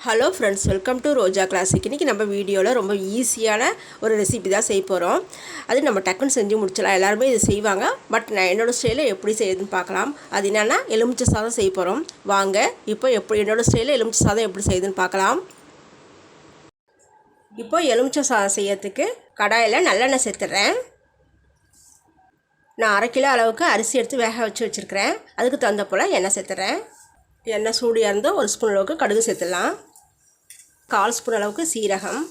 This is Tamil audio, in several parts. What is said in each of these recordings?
Hello friends, welcome to Roja classic. இன்றைக்கி நம்ம வீடியோவில் ரொம்ப ஈஸியான ஒரு ரெசிபி தான் செய்ய போகிறோம். அது நம்ம டக்குன்னு செஞ்சு முடிச்சிடலாம். எல்லாருமே இது செய்வாங்க. பட் நான் என்னோடய ஸ்டைலில் எப்படி செய்யுதுன்னு பார்க்கலாம். அது என்னென்னா எலுமிச்சை சாதம் செய்ய போகிறோம். வாங்க இப்போ என்னோடய ஸ்டைலில் எலுமிச்சை சாதம் எப்படி செய்யுதுன்னு பார்க்கலாம். இப்போ எலுமிச்சை சாதம் செய்யறதுக்கு கடாயில் நல்லெண்ணெய் சேர்த்துட்றேன். நான் 1/2 கிலோ அளவுக்கு அரிசி எடுத்து வேக வச்சுருக்கிறேன். அதுக்கு தகுந்த போல் எண்ணெய் சேர்த்துட்றேன். எண்ணெய் சூடியாக இருந்தால் 1 ஸ்பூன் அளவுக்கு கடுகு சேர்த்துடலாம். 1/4 ஸ்பூன் அளவுக்கு சீரகம்,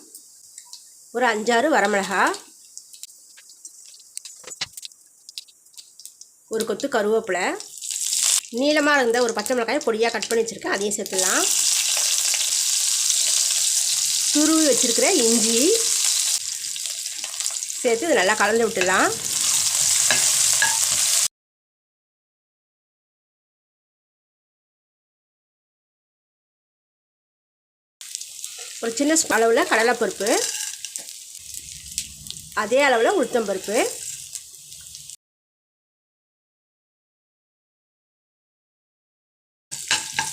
ஒரு 5-6 வரமிளகாய், ஒரு கொத்து கருவேப்பிலை, நீளமாக இருந்த ஒரு பச்சை மிளகாயை பொடியாக கட் பண்ணி வச்சுருக்கேன், அதையும் சேர்த்துடலாம். துருவி வச்சுருக்கிற இஞ்சி சேர்த்து இது நல்லா கலந்து விட்டுடலாம். ஒரு சின்ன அளவில் கடலைப்பருப்பு, அதே அளவில் உளுத்தம்பருப்பு,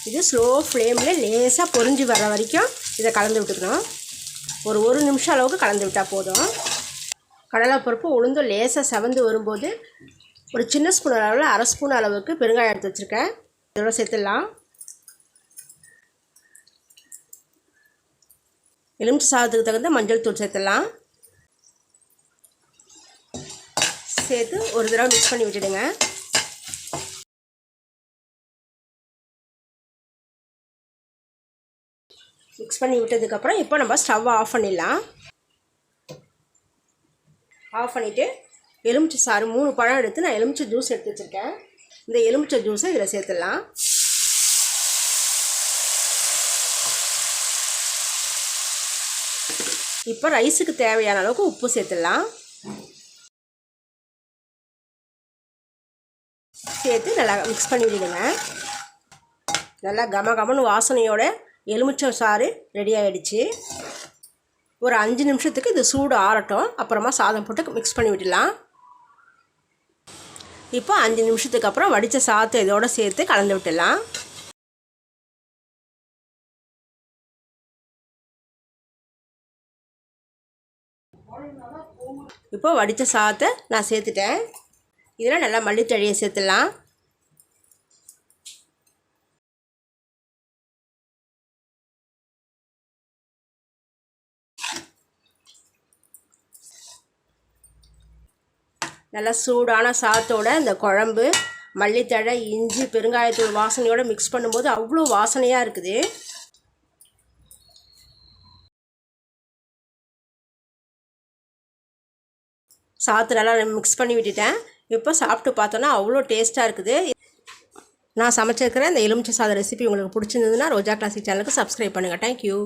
இது ஸ்லோ ஃப்ளேமில் லேசாக பொரிஞ்சு வர வரைக்கும் இதை கலந்து விட்டுக்கணும். ஒரு நிமிஷம் அளவுக்கு கலந்து விட்டால் போதும். கடலைப்பருப்பு உளுந்தும் லேசாக செவந்து வரும்போது ஒரு சின்ன ஸ்பூன் அளவில் 1/2 ஸ்பூன் அளவுக்கு பெருங்காயம் எடுத்து வச்சுருக்கேன், இதோட சேர்த்துடலாம். எலுமிச்சை சாதத்துக்கு தகுந்த மஞ்சள் தூள் சேர்த்துடலாம். சேர்த்து ஒரு தடவை மிக்ஸ் பண்ணி விட்டுடுங்க. மிக்ஸ் பண்ணி விட்டதுக்கப்புறம் இப்போ நம்ம ஸ்டவ்வை ஆஃப் பண்ணிடலாம். ஆஃப் பண்ணிவிட்டு எலுமிச்சை சாறு 3 பழம் எடுத்து நான் எலுமிச்சை ஜூஸ் எடுத்து வச்சுருக்கேன். இந்த எலுமிச்சை ஜூஸை இதில் சேர்த்துடலாம். இப்போ ரைஸுக்கு தேவையான அளவுக்கு உப்பு சேர்த்துடலாம். சேர்த்து நல்லா மிக்ஸ் பண்ணி விடுங்க. நல்லா கமகமன்னு வாசனையோட எலுமிச்சை சாறு ரெடி ஆகிடுச்சு. ஒரு 5 நிமிஷத்துக்கு இது சூடு ஆறட்டும். அப்புறமா சாதம் போட்டு மிக்ஸ் பண்ணி விடலாம். இப்போ 5 நிமிஷத்துக்கு அப்புறம் வடித்த சாதத்தை இதோடு சேர்த்து கலந்து விட்டுடலாம். இப்போ வடித்த சாதத்தை நான் சேர்த்துட்டேன். இதில் நல்லா மல்லித்தழையை சேர்த்துடலாம். நல்லா சூடான சாதத்தோட இந்த குழம்பு மல்லித்தழை இஞ்சி பெருங்காயத்தூள் வாசனையோடு மிக்ஸ் பண்ணும்போது அவ்வளோ வாசனையாக இருக்குது. சாத்து நல்லா மிக்ஸ் பண்ணி விட்டுட்டேன். இப்போ சாப்பிட்டு பார்த்தோன்னா அவ்வளோ டேஸ்ட்டாக இருக்குது. நான் சமைச்சிருக்கிற இந்த எலுமிச்சை சாதம் ரெசிபி உங்களுக்கு பிடிச்சிருந்ததுன்னா ரோஜா கிளாசிக் சேனலுக்கு சப்ஸ்கிரைப் பண்ணுங்கள். தேங்க்யூ.